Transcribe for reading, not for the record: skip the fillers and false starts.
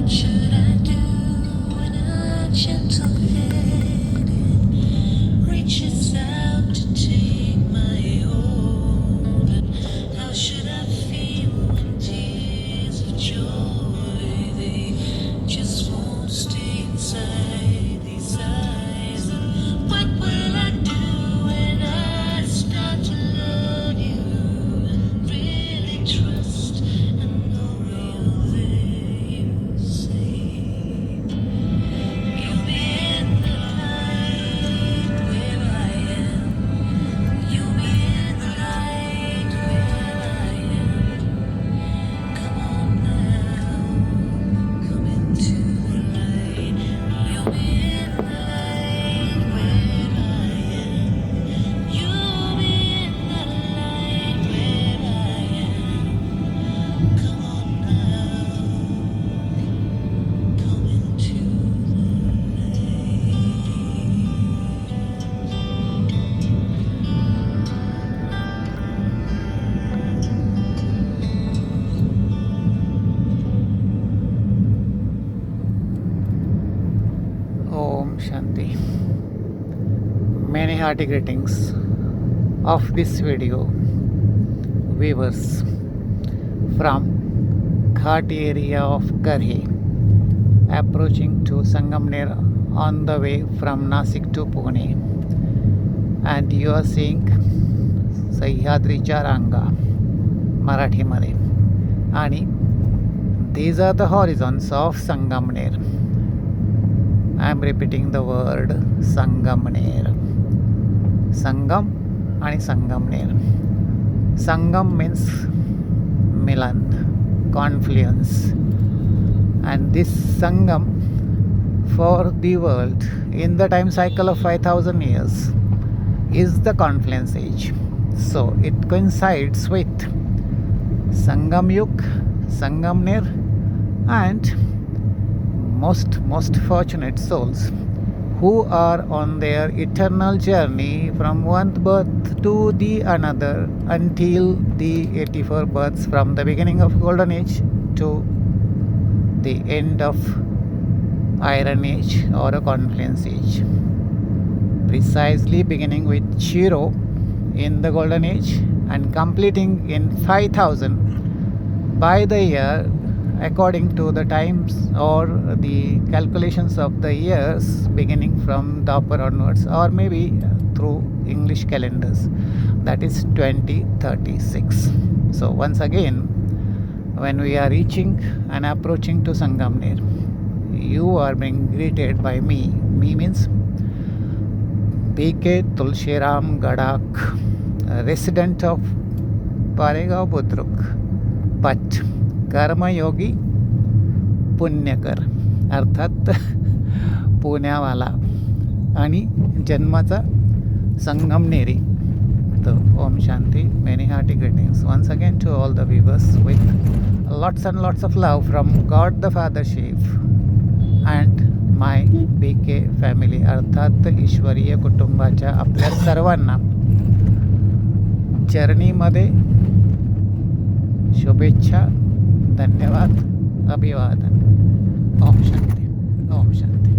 should I do when a gentle hand reaches out to take my hold? And how should I feel when tears of joy they just won't stay inside these eyes? And what will I do when I start to love you and really trust and know you're there? You say you'll be in the light where I am. You'll be in the light where I am. Come on now, come into the light. You'll be in the light where I am. You'll be in the light where I am. Come on now, come into the Om Shanti. Many hearty greetings of this video, viewers from Ghat area of Garhi, approaching to Sangamner on the way from Nashik to Pune, and you are seeing सह्याद्रीच्या रांगा मराठीमध्ये आणि these are the horizons of Sangamner. I am repeating the word Sangamner. Sangam and Sangamner. Sangam means Milan, confluence, and this Sangam for the world in the time cycle of 5,000 years is the confluence age. So it coincides with Sangam Yug, Sangamner, and most fortunate souls who are on their eternal journey from one birth to the another until the 84 births from the beginning of golden age to the end of iron age or a confluence age, precisely beginning with 0 in the golden age and completing in 5000 by the year according to the times or the calculations of the years beginning from the upper onwards, or maybe through English calendars, that is 2036. So once again, when we are reaching and approaching to Sangamner, you are being greeted by me. Me means BK Tulshiram Gadakh, resident of Paregaon Budruk, but कर्मयोगी पुण्यकर, अर्थात पुण्यावाला आणि जन्माचा संगमनेरी. तर Om Shanti. Many hearty greetings once again to all the viewers with lots and lots of love from God the Father Shiv and my BK family, अर्थात ईश्वरीय कुटुंबाच्या आपल्या सर्वांना जर्नीमध्ये शुभेच्छा, धन्यवाद, अभिवादन. ओम शांती. ओम शांती.